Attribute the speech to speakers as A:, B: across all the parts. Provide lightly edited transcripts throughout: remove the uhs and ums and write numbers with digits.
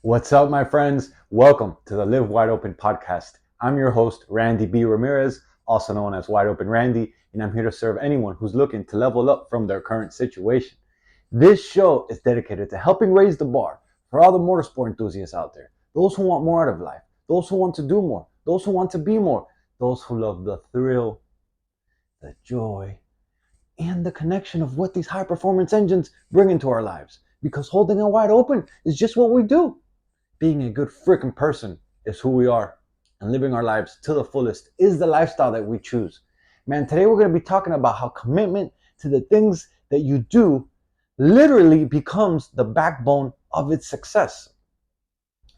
A: What's up, my friends? Welcome to the Live Wide Open podcast. I'm your host, Randy B. Ramirez, also known as Wide Open Randy, and I'm here to serve anyone who's looking to level up from their current situation. This show is dedicated to helping raise the bar for all the motorsport enthusiasts out there, those who want more out of life, those who want to do more, those who want to be more, those who love the thrill, the joy, and the connection of what these high performance engines bring into our lives. Because holding it wide open is just what we do. Being a good freaking person is who we are, and living our lives to the fullest is the lifestyle that we choose. Man, today we're going to be talking about how commitment to the things that you do literally becomes the backbone of its success.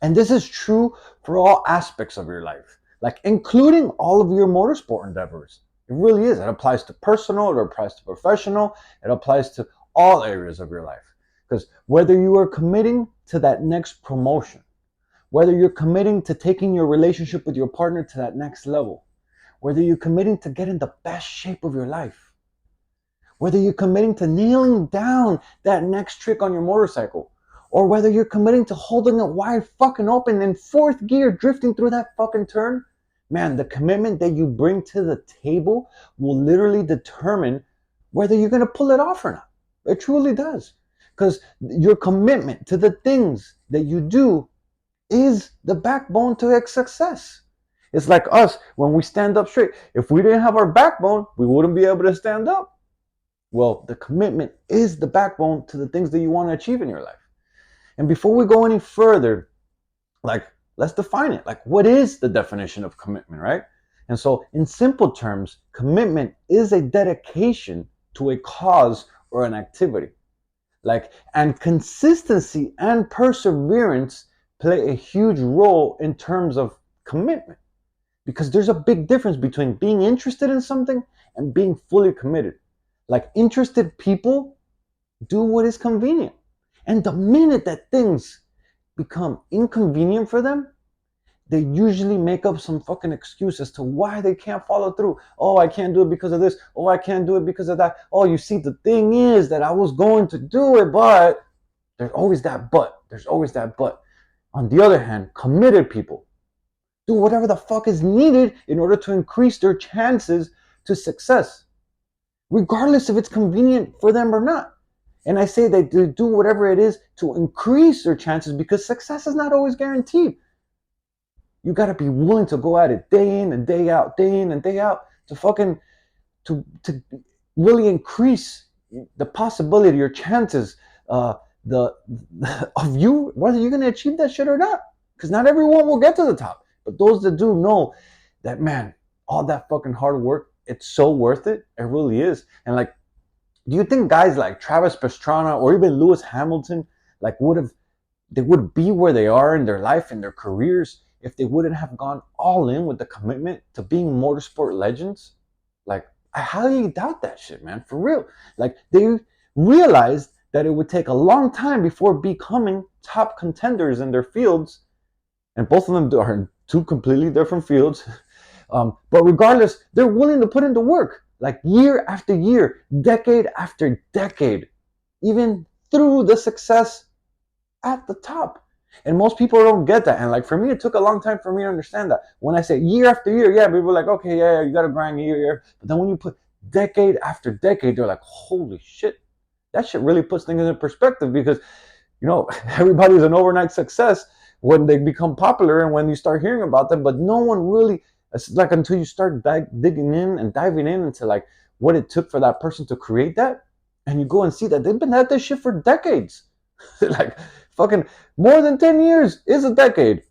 A: And this is true for all aspects of your life, like including all of your motorsport endeavors. It really is. It applies to personal, it applies to professional, it applies to all areas of your life. Because whether you are committing to that next promotion, whether you're committing to taking your relationship with your partner to that next level, whether you're committing to getting the best shape of your life, whether you're committing to nailing down that next trick on your motorcycle, or whether you're committing to holding it wide fucking open in fourth gear, drifting through that fucking turn, man, the commitment that you bring to the table will literally determine whether you're going to pull it off or not. It truly does. Because your commitment to the things that you do is the backbone to its success. It's like us when we stand up straight. If we didn't have our backbone, we wouldn't be able to stand up. Well, the commitment is the backbone to the things that you want to achieve in your life. And before we go any further, let's define it. What is the definition of commitment, right? And so in simple terms, commitment is a dedication to a cause or an activity. And consistency and perseverance play a huge role in terms of commitment, because there's a big difference between being interested in something and being fully committed. Interested people do what is convenient, and the minute that things become inconvenient for them, they usually make up some fucking excuse as to why they can't follow through. Oh, I can't do it because of this. Oh, I can't do it because of that. Oh, you see, the thing is that I was going to do it, but there's always that but. There's always that but. On the other hand, committed people do whatever the fuck is needed in order to increase their chances to success, regardless if it's convenient for them or not. And I say they do whatever it is to increase their chances, because success is not always guaranteed. You got to be willing to go at it day in and day out, to really increase the possibility, your chances, of you, whether you're going to achieve that shit or not. Because not everyone will get to the top. But those that do know that, man, all that fucking hard work, it's so worth it. It really is. And do you think guys like Travis Pastrana or even Lewis Hamilton, they would be where they are in their life, in their careers, if they wouldn't have gone all in with the commitment to being motorsport legends? I highly doubt that shit, man, for real. They realized that it would take a long time before becoming top contenders in their fields, and both of them are in two completely different fields. But regardless, they're willing to put in the work, year after year, decade after decade, even through the success at the top. And most people don't get that. And for me, it took a long time for me to understand that. When I say year after year, yeah, people are like, okay, yeah, you got to grind year. But then when you put decade after decade, they're like, holy shit. That shit really puts things in perspective, because, everybody's an overnight success when they become popular and when you start hearing about them. But no one really, it's until you start digging in and diving in into what it took for that person to create that. And you go and see that they've been at this shit for decades. Fucking more than 10 years is a decade.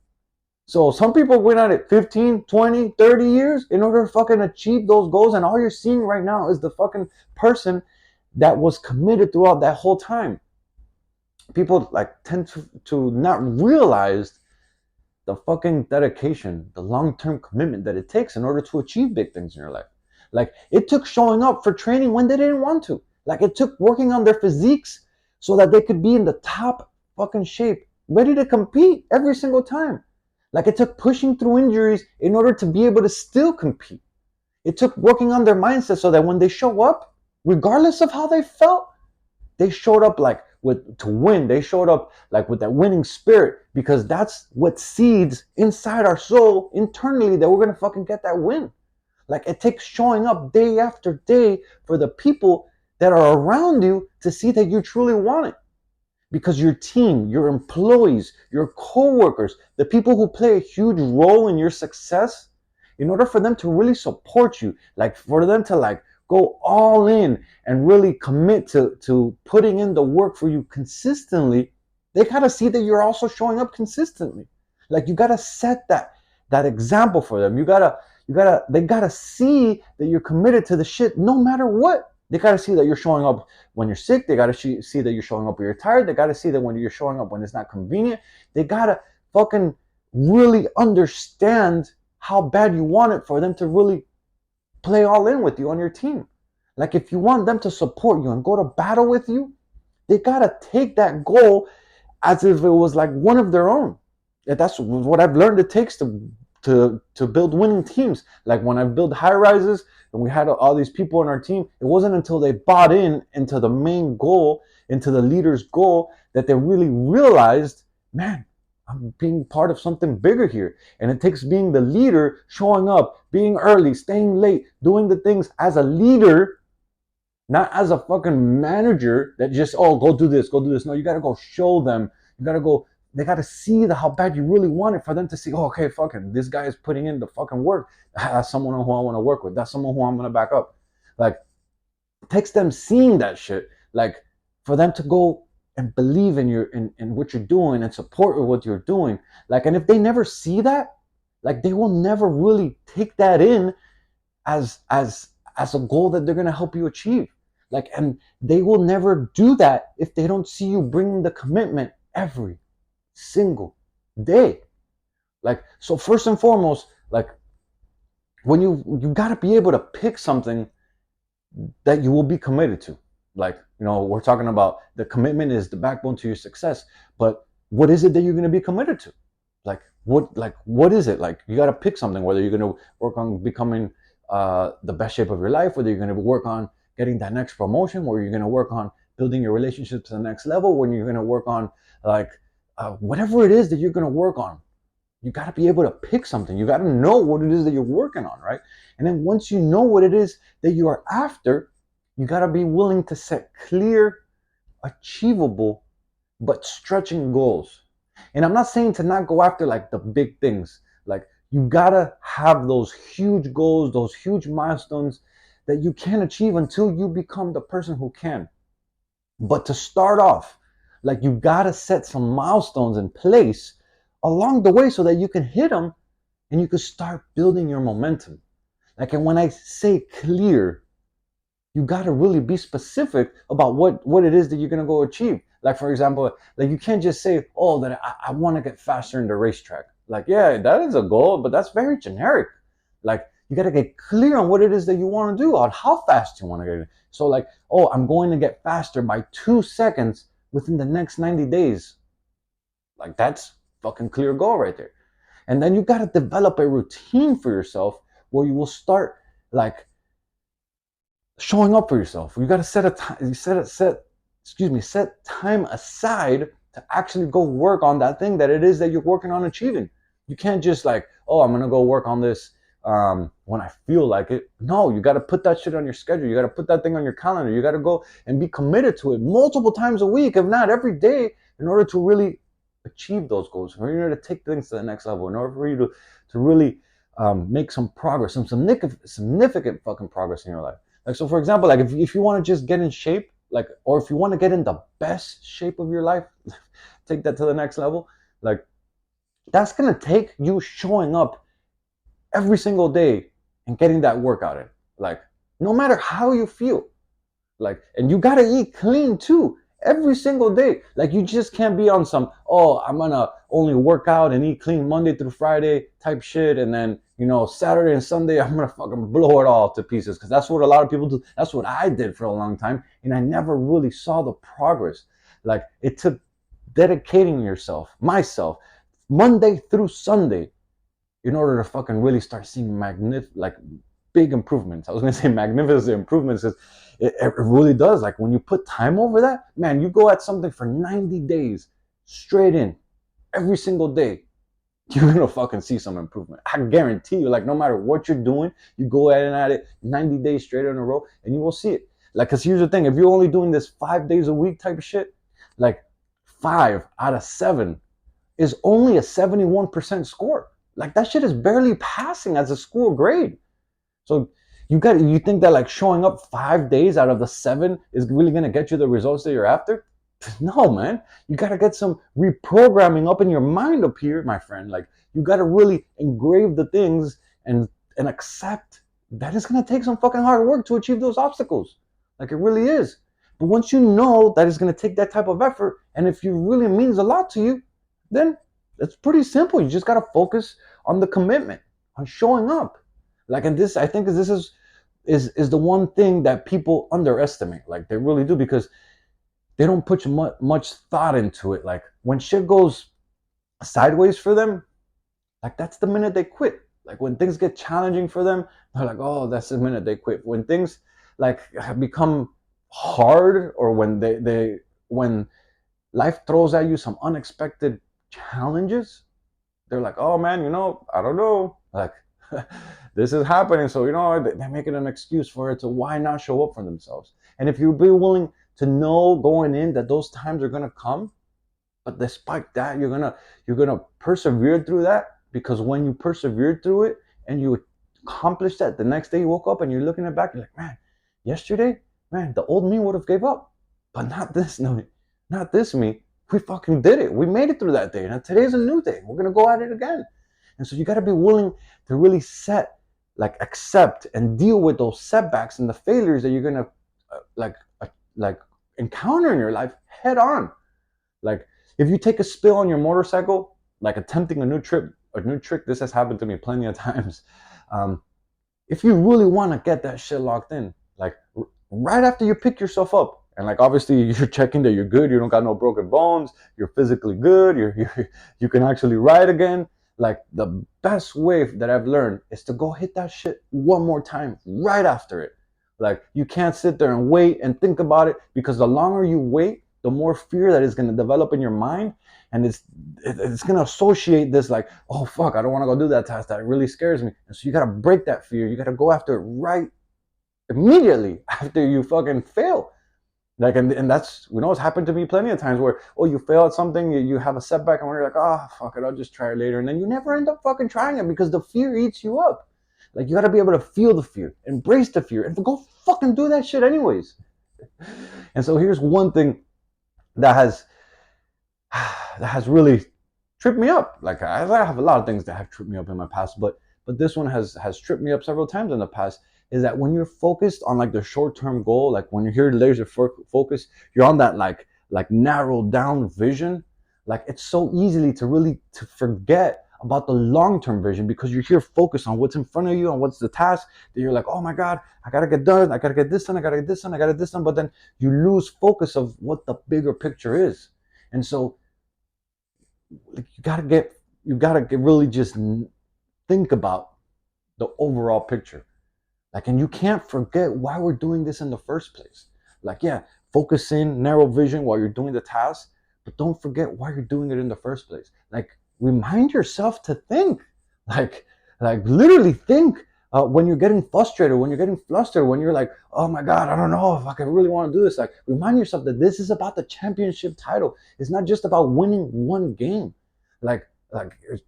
A: So some people went at it 15, 20, 30 years in order to fucking achieve those goals. And all you're seeing right now is the fucking person that was committed throughout that whole time. People tend to not realize the fucking dedication, the long-term commitment that it takes in order to achieve big things in your life. It took showing up for training when they didn't want to. It took working on their physiques so that they could be in the top fucking shape, ready to compete every single time. It took pushing through injuries in order to be able to still compete. It took working on their mindset so that when they show up, regardless of how they felt, they showed up to win. They showed up like with that winning spirit, because that's what seeds inside our soul internally that we're gonna fucking get that win. Like, it takes showing up day after day for the people that are around you to see that you truly want it. Because your team, your employees, your coworkers, the people who play a huge role in your success, in order for them to really support you, like for them to like go all in and really commit to putting in the work for you consistently, they gotta see that you're also showing up consistently. Like, you gotta set that example for them. They gotta see that you're committed to the shit no matter what. They got to see that you're showing up when you're sick. They got to see that you're showing up when you're tired. They got to see that when you're showing up when it's not convenient. They got to fucking really understand how bad you want it for them to really play all in with you on your team. Like, if you want them to support you and go to battle with you, they got to take that goal as if it was like one of their own. That's what I've learned it takes to build winning teams. Like, when I built high rises and we had all these people on our team, it wasn't until they bought into the main goal, into the leader's goal, that they really realized, man, I'm being part of something bigger here. And it takes being the leader, showing up, being early, staying late, doing the things as a leader, not as a fucking manager that just, oh, go do this, go do this. No, you got to go show them. You got to go. They got to see how bad you really want it for them to see, oh, okay, fucking, this guy is putting in the fucking work. That's someone who I want to work with. That's someone who I'm going to back up. Like, it takes them seeing that shit, like, for them to go and believe in in what you're doing and support what you're doing. Like, and if they never see that, like, they will never really take that in as a goal that they're going to help you achieve. Like, and they will never do that if they don't see you bringing the commitment every single day. Like, so first and foremost, like, when you got to be able to pick something that you will be committed to. Like, we're talking about the commitment is the backbone to your success, but what is it that you're going to be committed to? Like, what is it? Like, you got to pick something, whether you're going to work on becoming the best shape of your life, whether you're going to work on getting that next promotion, where you're going to work on building your relationship to the next level, when you're going to work on, like, whatever it is that you're going to work on. You got to be able to pick something. You got to know what it is that you're working on, right? And then once you know what it is that you are after, you got to be willing to set clear, achievable, but stretching goals. And I'm not saying to not go after like the big things. Like, you got to have those huge goals, those huge milestones that you can't achieve until you become the person who can. But to start off, like, you got to set some milestones in place along the way so that you can hit them and you can start building your momentum. Like, and when I say clear, you got to really be specific about what it is that you're going to go achieve. Like, for example, like, you can't just say, oh, that I want to get faster in the racetrack. Like, yeah, that is a goal, but that's very generic. Like, you got to get clear on what it is that you want to do, on how fast you want to get. So, like, oh, I'm going to get faster by 2 seconds within the next 90 days. Like, that's fucking clear goal right there. And then you got to develop a routine for yourself where you will start, like, showing up for yourself. You got to set time aside to actually go work on that thing that it is that you're working on achieving. You can't just like, oh, I'm going to go work on this when I feel like it. No, you got to put that shit on your schedule. You got to put that thing on your calendar. You got to go and be committed to it multiple times a week, if not every day, in order to really achieve those goals, in order to take things to the next level, in order for you to really make some progress, some significant fucking progress in your life. Like, so for example, like, if you want to just get in shape, like, or if you want to get in the best shape of your life, take that to the next level, like, that's going to take you showing up every single day and getting that workout in. Like, no matter how you feel. Like, and you got to eat clean too, every single day. Like, you just can't be on some, oh, I'm going to only work out and eat clean Monday through Friday type shit. And then, Saturday and Sunday, I'm going to fucking blow it all to pieces. Because that's what a lot of people do. That's what I did for a long time. And I never really saw the progress. Like, it took dedicating myself, Monday through Sunday, in order to fucking really start seeing big improvements. I was going to say magnificent improvements, because it really does. Like when you put time over that, man, you go at something for 90 days straight in every single day, you're gonna fucking see some improvement. I guarantee you. Like no matter what you're doing, you go at it 90 days straight in a row, and you will see it. Like, cause here's the thing: if you're only doing this 5 days a week type of shit, like 5 out of 7 is only a 71% score. Like that shit is barely passing as a school grade. So you think that like showing up 5 days out of the 7 is really gonna get you the results that you're after? No, man. You gotta get some reprogramming up in your mind up here, my friend. Like you gotta really engrave the things and accept that it's gonna take some fucking hard work to achieve those obstacles. Like it really is. But once you know that it's gonna take that type of effort, and if it really means a lot to you, then it's pretty simple. You just gotta focus on the commitment, on showing up. Like, and this, I think, this is the one thing that people underestimate. Like they really do, because they don't put much thought into it. Like when shit goes sideways for them, like that's the minute they quit. Like when things get challenging for them, they're like, oh, that's the minute they quit. When things like have become hard, or when life throws at you some unexpected challenges, they're like, oh man, I don't know, like this is happening, so they're making an excuse for it to why not show up for themselves. And if you be willing to know going in that those times are gonna come, but despite that, you're gonna persevere through that, because when you persevered through it and you accomplished that, the next day you woke up and you're looking back, you're like, man, yesterday, man, the old me would have gave up, but not this me. We fucking did it. We made it through that day. Now today's a new day. We're gonna go at it again. And so you got to be willing to really accept and deal with those setbacks and the failures that you're gonna like encounter in your life head on. Like if you take a spill on your motorcycle, like attempting a new trick, this has happened to me plenty of times. If you really want to get that shit locked in, like right after you pick yourself up, and like obviously you're checking that you're good, you don't got no broken bones, you're physically good, you can actually ride again. Like the best way that I've learned is to go hit that shit one more time right after it. Like you can't sit there and wait and think about it, because the longer you wait, the more fear that is going to develop in your mind, and it's going to associate this like, oh fuck, I don't want to go do that task, that really scares me. And so you got to break that fear. You got to go after it right immediately after you fucking fail. Like, and that's, it's happened to me plenty of times where, oh, you fail at something, you have a setback, and you're like, oh, fuck it, I'll just try it later. And then you never end up fucking trying it, because the fear eats you up. Like, you got to be able to feel the fear, embrace the fear, and go fucking do that shit anyways. And so here's one thing that has really tripped me up. Like, I have a lot of things that have tripped me up in my past, but this one has tripped me up several times in the past. Is that when you're focused on like the short-term goal, like when you're here laser focus, you're on that like narrowed down vision. Like it's so easily to forget about the long-term vision, because you're here focused on what's in front of you and what's the task that you're like, oh my God, I gotta get done, I gotta get this done, I gotta get this done, I gotta get this done. But then you lose focus of what the bigger picture is. And so like, you gotta really just think about the overall picture. Like, and you can't forget why we're doing this in the first place. Like, yeah, focus in, narrow vision while you're doing the task, but don't forget why you're doing it in the first place. Like, remind yourself to think. Like literally think when you're getting frustrated, when you're getting flustered, when you're like, oh my God, I don't know if I can really want to do this. Like, remind yourself that this is about the championship title. It's not just about winning one game. Like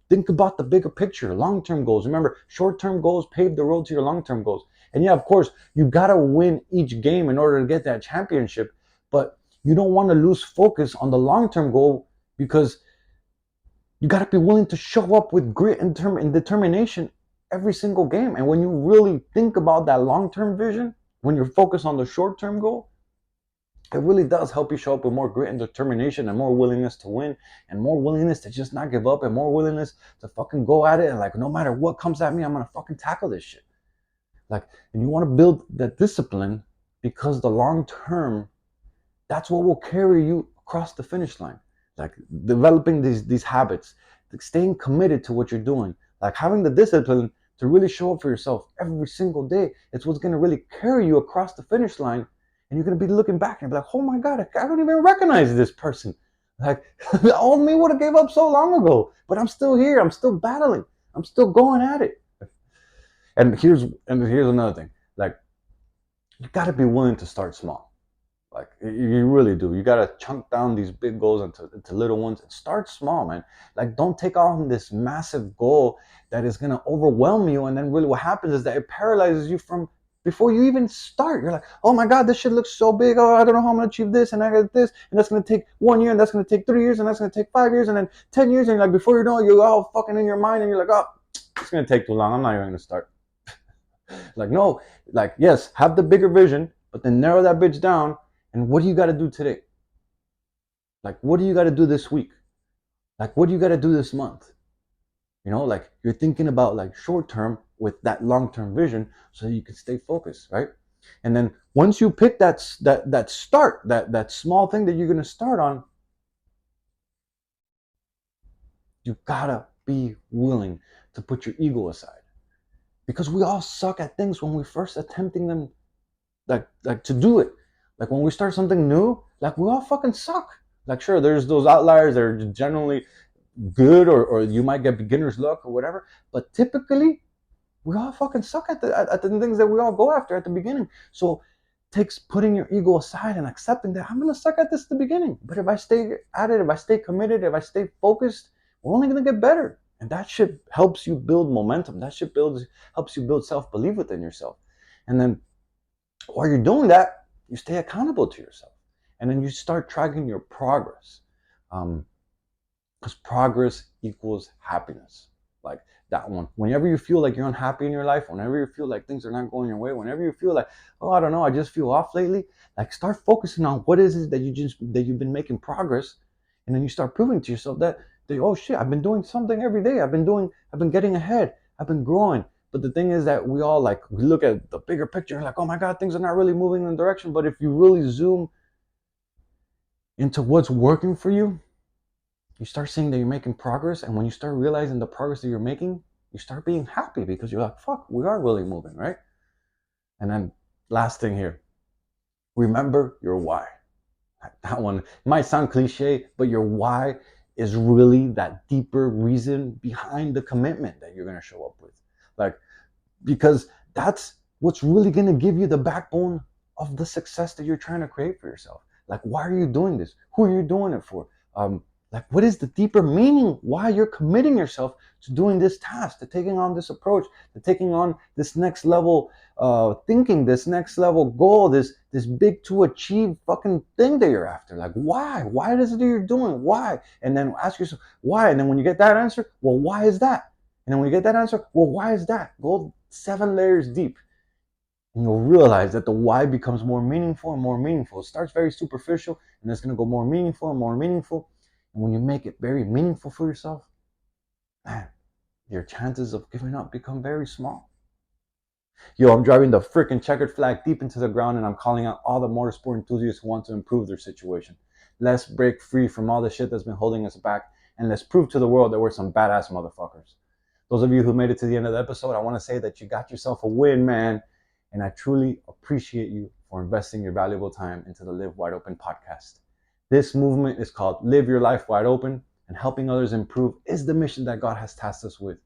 A: think about the bigger picture, long-term goals. Remember, short-term goals pave the road to your long-term goals. And yeah, of course, you got to win each game in order to get that championship, but you don't want to lose focus on the long-term goal, because you got to be willing to show up with grit and determination every single game. And when you really think about that long-term vision, when you're focused on the short-term goal, it really does help you show up with more grit and determination, and more willingness to win, and more willingness to just not give up, and more willingness to fucking go at it. And like, no matter what comes at me, I'm going to fucking tackle this shit. Like, and you want to build that discipline, because the long term, that's what will carry you across the finish line. Like developing these habits, like staying committed to what you're doing, like having the discipline to really show up for yourself every single day. It's what's going to really carry you across the finish line. And you're going to be looking back and be like, oh my God, I don't even recognize this person. Like, the old me would have gave up so long ago, but I'm still here. I'm still battling. I'm still going at it. And here's another thing. Like, you got to be willing to start small. Like, you really do. You got to chunk down these big goals into little ones and start small, man. Like, don't take on this massive goal that is going to overwhelm you. And then really what happens is that it paralyzes you from before you even start. You're like, oh my God, this shit looks so big. Oh, I don't know how I'm going to achieve this. And I got this. And that's going to take 1 year. And that's going to take 3 years. And that's going to take 5 years. And then 10 years. And you're like, before you know it, you're all fucking in your mind. And you're like, oh, it's going to take too long. I'm not even going to start. Like, no, like, yes, have the bigger vision, but then narrow that bitch down. And what do you got to do today? Like, what do you got to do this week? Like, what do you got to do this month? You know, like, you're thinking about like short term with that long term vision so you can stay focused, right? And then once you pick that small thing that you're going to start on, you gotta be willing to put your ego aside. Because we all suck at things when we first attempting them, like to do it. Like, when we start something new, like, we all fucking suck. Like, sure, there's those outliers that are generally good, or you might get beginner's luck or whatever. But typically, we all fucking suck at the things that we all go after at the beginning. So it takes putting your ego aside and accepting that I'm gonna suck at this at the beginning. But if I stay at it, if I stay committed, if I stay focused, we're only gonna get better. And that shit helps you build momentum. That shit helps you build self-belief within yourself. And then while you're doing that, you stay accountable to yourself. And then you start tracking your progress. Because progress equals happiness. Like, that one. Whenever you feel like you're unhappy in your life, whenever you feel like things are not going your way, whenever you feel like, oh, I don't know, I just feel off lately, like, start focusing on what is it that you've been making progress. And then you start proving to yourself that oh shit, I've been doing something every day. I've been getting ahead. I've been growing. But the thing is that we all, like, we look at the bigger picture, like, oh my God, things are not really moving in the direction. But if you really zoom into what's working for you, you start seeing that you're making progress. And when you start realizing the progress that you're making, you start being happy because you're like, fuck, we are really moving, right? And then last thing here, remember your why. That one might sound cliche, but your why is really that deeper reason behind the commitment that you're going to show up with. Like, because that's what's really going to give you the backbone of the success that you're trying to create for yourself. Like, why are you doing this? Who are you doing it for? Like, what is the deeper meaning why you're committing yourself to doing this task, to taking on this approach, to taking on this next level thinking, this next level goal, this big to achieve fucking thing that you're after? Like, why? Why is it that you're doing? Why? And then ask yourself, why? And then when you get that answer, well, why is that? And then when you get that answer, well, why is that? Go 7 layers deep. And you'll realize that the why becomes more meaningful and more meaningful. It starts very superficial, and it's going to go more meaningful and more meaningful. And when you make it very meaningful for yourself, man, your chances of giving up become very small. Yo, I'm driving the freaking checkered flag deep into the ground, and I'm calling out all the motorsport enthusiasts who want to improve their situation. Let's break free from all the shit that's been holding us back, and let's prove to the world that we're some badass motherfuckers. Those of you who made it to the end of the episode, I want to say that you got yourself a win, man. And I truly appreciate you for investing your valuable time into the Live Wide Open podcast. This movement is called Live Your Life Wide Open, and helping others improve is the mission that God has tasked us with.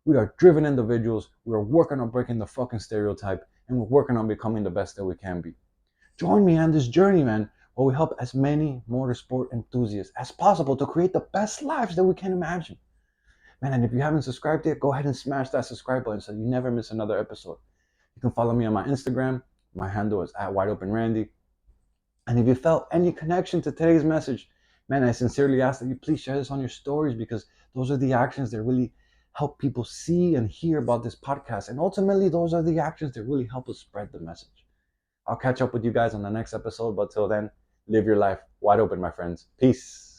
A: We are driven individuals. We are working on breaking the fucking stereotype, and we're working on becoming the best that we can be. Join me on this journey, man, where we help as many motorsport enthusiasts as possible to create the best lives that we can imagine. Man, and if you haven't subscribed yet, go ahead and smash that subscribe button so you never miss another episode. You can follow me on my Instagram. My handle is @WideOpenRandy. And if you felt any connection to today's message, man, I sincerely ask that you please share this on your stories, because those are the actions that really help people see and hear about this podcast. And ultimately, those are the actions that really help us spread the message. I'll catch up with you guys on the next episode. But till then, live your life wide open, my friends. Peace.